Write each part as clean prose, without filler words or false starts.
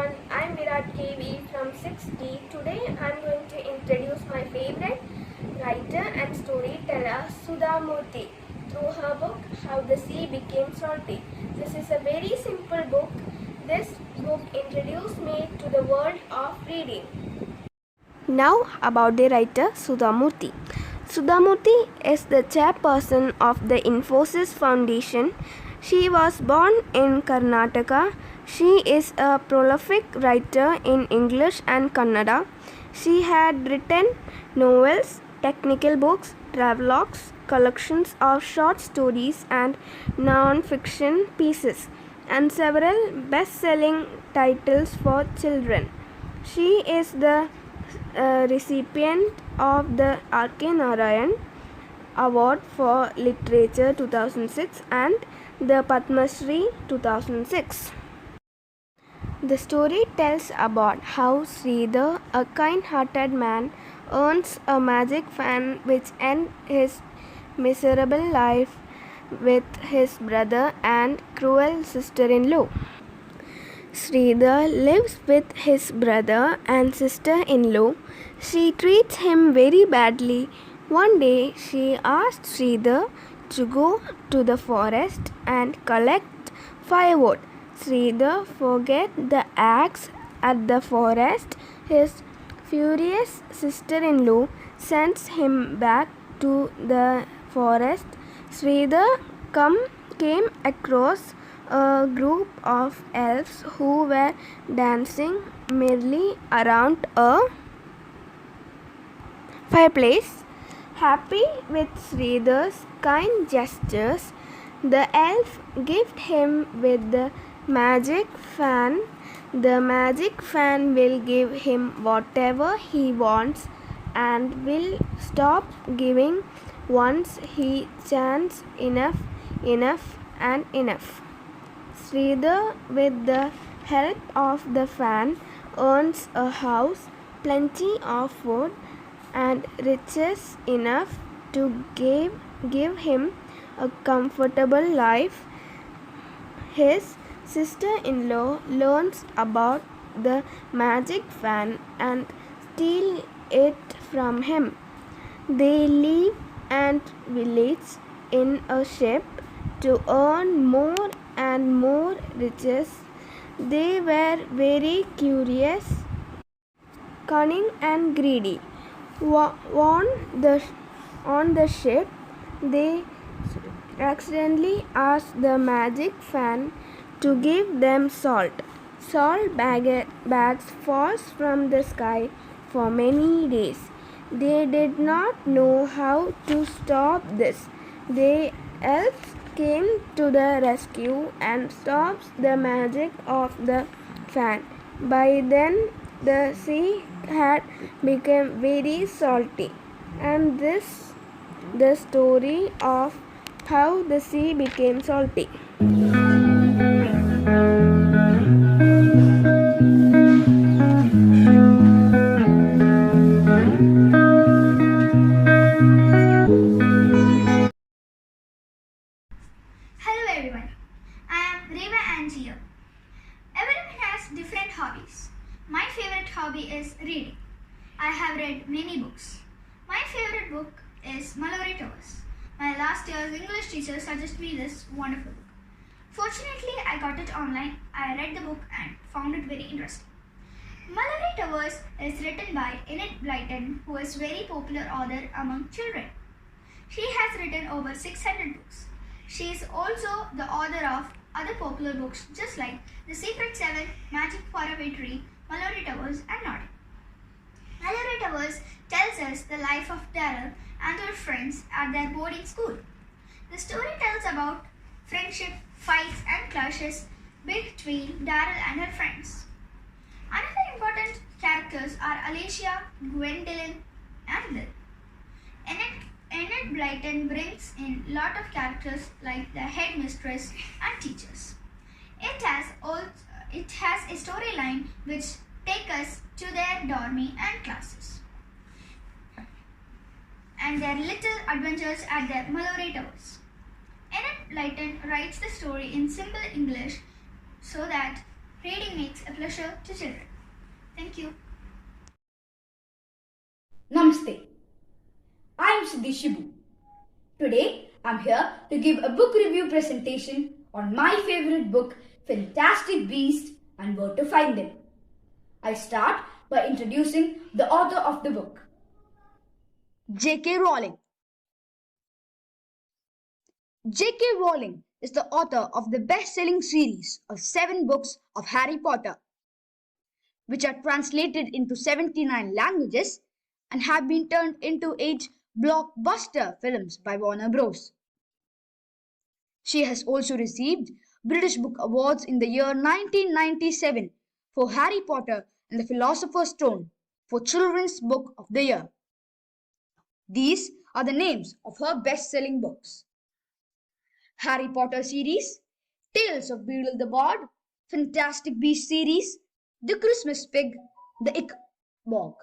everyone, I'm Virat KV from 6D. Today I'm going to introduce my favorite writer and storyteller Sudha Murthy through her book How the Sea Became Salty. This is a very simple book. This book introduced me to the world of reading. Now about the writer Sudha Murthy. Sudha Murthy is the chairperson of the Infosys Foundation. She was born in Karnataka. She is a prolific writer in English and Kannada. She had written novels, technical books, travelogues, collections of short stories and non-fiction pieces, and several best-selling titles for children. She is the recipient of the R.K. Narayan Award for Literature 2006 and the Padma Shri 2006. The story tells about how Sridhar, a kind-hearted man, earns a magic fan which ends his miserable life with his brother and cruel sister-in-law. Sridhar lives with his brother and sister-in-law. She treats him very badly. One day she asked Sridhar to go to the forest and collect firewood. Sridhar forgets the axe at the forest. His furious sister-in-law sends him back to the forest. Sridhar came across a group of elves who were dancing merrily around a fireplace. Happy with Sridhar's kind gestures, the elf gifted him with the magic fan. The magic fan will give him whatever he wants and will stop giving once he chants enough, and enough. Sridhar, with the help of the fan, earns a house, plenty of food, and riches enough to give him a comfortable life. His sister-in-law learns about the magic fan and steals it from him. They leave ant village in a ship to earn more and more riches. They were very curious, cunning and greedy. On the ship, they accidentally asked the magic fan to give them salt. Salt bags falls from the sky for many days. They did not know how to stop this. The elves came to the rescue and stopped the magic of the fan. By then, the sea had become very salty, and this the story of how the sea became salty. Hello everyone, I am Reva Angio. Everyone has different hobbies. My favorite hobby is reading. I have read many books. My favorite book is Mallory Towers. My last year's English teacher suggested me this wonderful book. Fortunately, I got it online. I read the book and found it very interesting. Mallory Towers is written by Enid Blyton, who is a very popular author among children. She has written over 600 books. She is also the author of other popular books just like The Secret Seven, Magic Faraway Tree, Mallory Towers and Naughty. Mallory Towers tells us the life of Daryl and her friends at their boarding school. The story tells about friendship, fights and clashes between Daryl and her friends. Another important characters are Alicia, Gwendolyn and Bill. Enid Blyton brings in a lot of characters like the headmistress and teachers. It has a storyline which takes us to their dormy and classes and their little adventures at their Mallory Towers. Enid Blyton writes the story in simple English so that Reading makes a pleasure to children. Thank you. Namaste. I am Siddhi Shibu. Today I am here to give a book review presentation on my favorite book, Fantastic Beasts and Where to Find Them. I start by introducing the author of the book, J.K. Rowling. J.K. Rowling is the author of the best-selling series of 7 books of Harry Potter, which are translated into 79 languages and have been turned into 8 blockbuster films by Warner Bros. She has also received British Book Awards in the year 1997 for Harry Potter and the Philosopher's Stone for Children's Book of the Year. These are the names of her best-selling books: Harry Potter series, Tales of Beedle the Bard, Fantastic Beasts series, The Christmas Pig, The Ick Bog.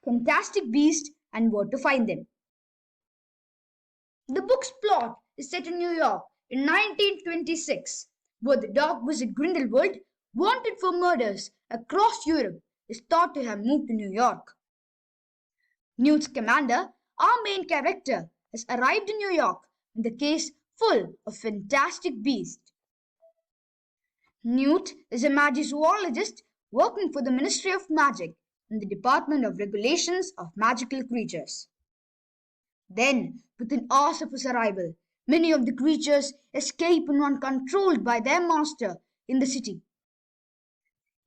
Fantastic Beasts and Where to Find Them. The book's plot is set in New York in 1926, where the dog wizard Grindelwald, wanted for murders across Europe, is thought to have moved to New York. Newt Scamander, our main character, has arrived in New York with a case full of fantastic beasts. Newt is a magizoologist working for the Ministry of Magic in the Department of Regulations of Magical Creatures. Then, within hours of his arrival, many of the creatures escape and are controlled by their master in the city.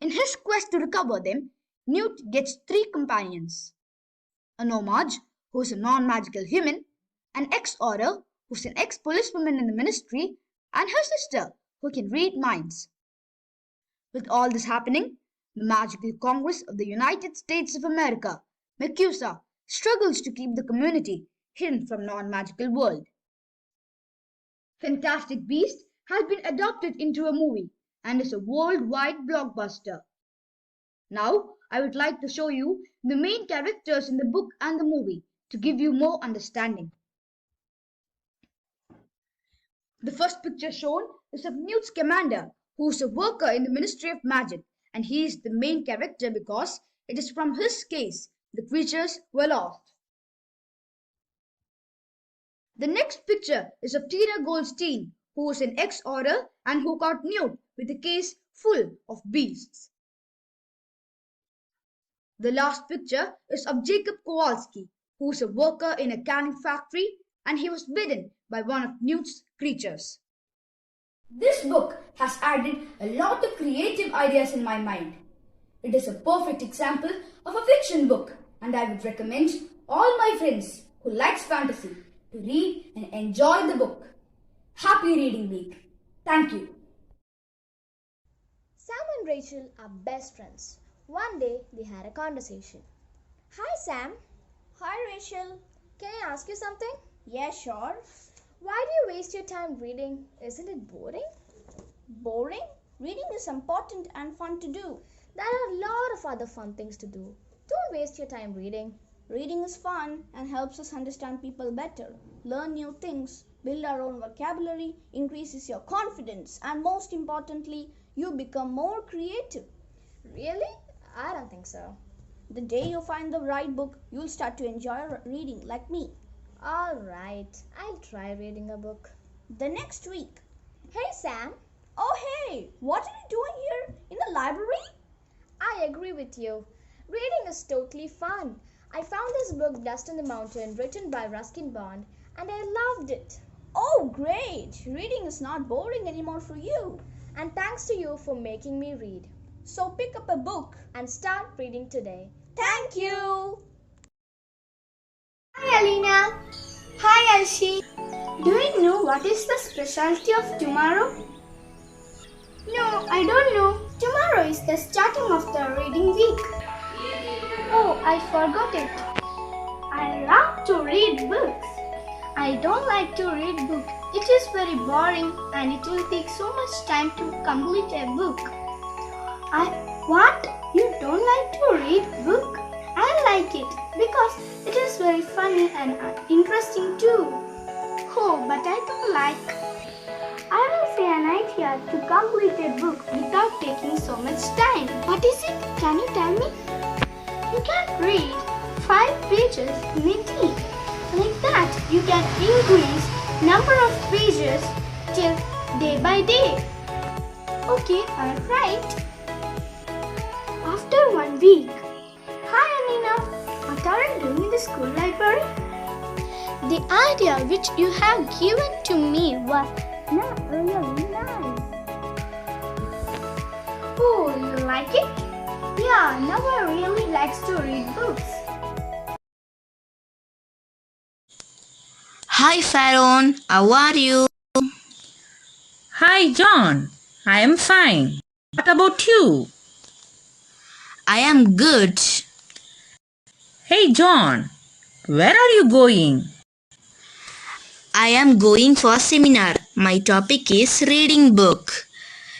In his quest to recover them, Newt gets 3 companions: a nomad, who is a non-magical human, an ex-order, who is an ex-policewoman in the ministry, and her sister, who can read minds. With all this happening, the Magical Congress of the United States of America, MACUSA, struggles to keep the community hidden from non-magical world. Fantastic Beasts has been adapted into a movie and is a worldwide blockbuster. Now, I would like to show you the main characters in the book and the movie to give you more understanding. The first picture shown is of Newt Scamander, who is a worker in the Ministry of Magic, and he is the main character because it is from his case the creatures were lost. The next picture is of Tina Goldstein, who is an ex-order and who caught Newt with a case full of beasts. The last picture is of Jacob Kowalski, who is a worker in a canning factory, and he was bitten by one of Newt's creatures. This book has added a lot of creative ideas in my mind. It is a perfect example of a fiction book, and I would recommend all my friends who likes fantasy to read and enjoy the book. Happy reading week. Thank you. Sam and Rachel are best friends. One day they had a conversation. Hi Sam. Hi Rachel. Can I ask you something? Yeah, sure. Why do you waste your time reading? Isn't it boring? Boring? Reading is important and fun to do. There are a lot of other fun things to do. Don't waste your time reading. Reading is fun and helps us understand people better, learn new things, build our own vocabulary, increases your confidence, and most importantly, you become more creative. Really? I don't think so. The day you find the right book, you'll start to enjoy reading like me. Alright, I'll try reading a book. The next week. Hey Sam. Oh hey, what are you doing here in the library? I agree with you. Reading is totally fun. I found this book, Dust on the Mountain, written by Ruskin Bond, and I loved it. Oh great, reading is not boring anymore for you. And thanks to you for making me read. So pick up a book and start reading today. Thank you. Hi Alina. Hi Elshi. Do you know what is the specialty of tomorrow? No, I don't know. Tomorrow is the starting of the reading week. Oh, I forgot it. I love to read books. I don't like to read book. It is very boring and it will take so much time to complete a book. What? You don't like to read book? I like it because it is very funny and interesting too. Oh, but I don't like. I will say an idea to complete a book without taking so much time. What is it? Can you tell me? You can read 5 pages in a day. Like that, you can increase number of pages till day by day. Okay, alright. After 1 week. Hi Anina, what are you doing in the school library? The idea which you have given to me was not really nice. Oh, you like it? Yeah, now I really like to read books. Hi Faron, how are you? Hi John, I am fine. What about you? I am good. Hey John, where are you going? I am going for a seminar. My topic is reading book.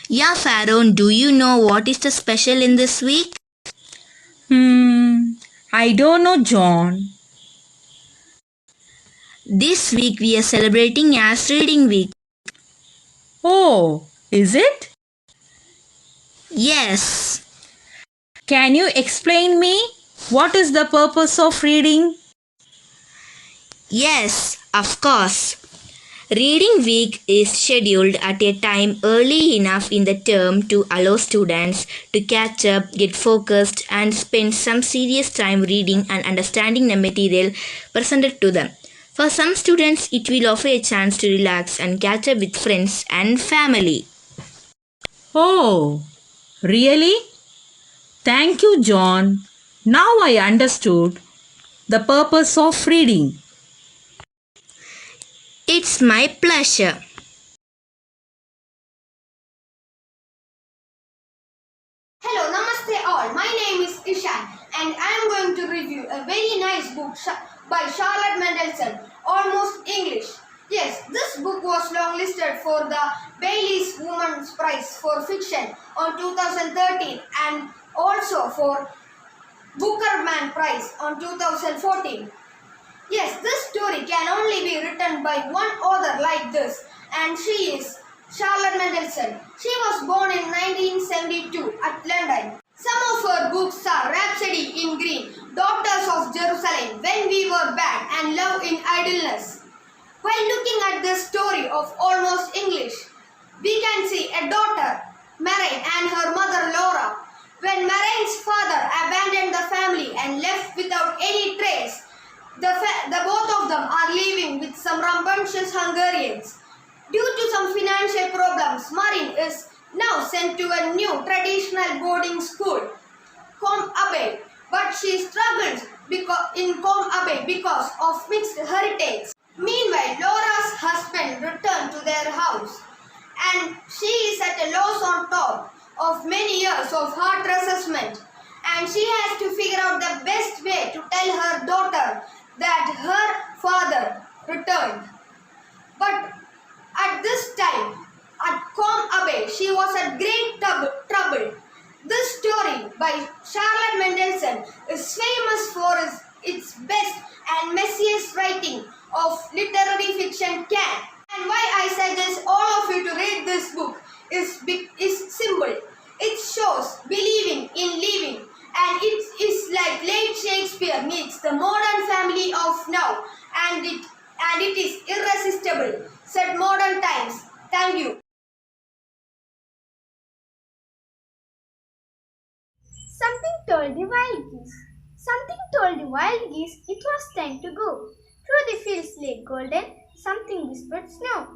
Yeah Faron, do you know what is the special in this week? I don't know John. This week we are celebrating as Reading Week. Oh, is it? Yes. Can you explain me what is the purpose of reading? Yes, of course. Reading Week is scheduled at a time early enough in the term to allow students to catch up, get focused, and spend some serious time reading and understanding the material presented to them. For some students, it will offer a chance to relax and catch up with friends and family. Oh, really? Thank you John. Now I understood the purpose of reading. It's my pleasure. Hello, namaste all. My name is Ishan and I am going to review a very nice book by Charlotte Mendelssohn, Almost English. Yes, this book was longlisted for the Bailey's Women's Prize for Fiction on 2013 and also for Booker Man Prize on 2014. Yes, this story can only be written by one author like this, and she is Charlotte Mendelssohn. She was born in 1972 at London. Some of her books are Rhapsody in Green, Daughters of Jerusalem, When We Were Bad, and Love in Idleness. While looking at the story of Almost English, we can see a daughter, Maren, and her mother, Laura. When Maren's father abandoned the family and left without any trace, the both of them are living with some rambunctious Hungarians. Due to some financial problems, Marin is now sent to a new traditional boarding school, Com Abbey, but she struggles in Com Abbey because of mixed heritage. Meanwhile, Laura's husband returned to their house and she is at a loss on top of many years of hard assessment, and she has to figure out the best way to tell her daughter that her father returned. But at this time, at Com Abbey, she was at great trouble. This story by Charlotte Mendelssohn is famous for its best and messiest writing of literary fiction can. And why I suggest all of you to read this book is simple. It shows believing in living, and it is like late Shakespeare meets the modern family of now, and it is irresistible, said modern times. Thank you. Something told the wild geese. Something told the wild geese it was time to go. Through the fields lay golden, something whispered snow.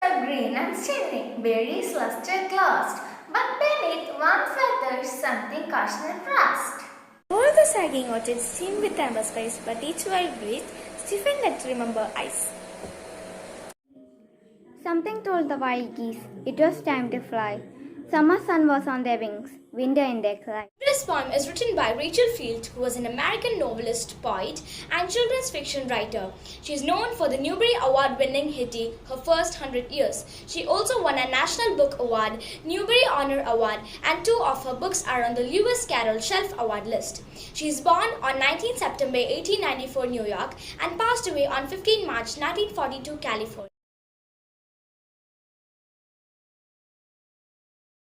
Green and shining, berries lustered glossed, but beneath one feather something cautioned rust. All the sagging orchids seemed with amber skies, but each wild breeze stiffened at remember ice. Something told the wild geese it was time to fly. Summer sun was on their wings, winter in their cry. This poem is written by Rachel Field, who was an American novelist, poet, and children's fiction writer. She is known for the Newbery Award-winning Hitty, her first 100 years. She also won a National Book Award, Newbery Honor Award, and 2 of her books are on the Lewis Carroll Shelf Award list. She is born on 19 September 1894 New York and passed away on 15 March 1942 California.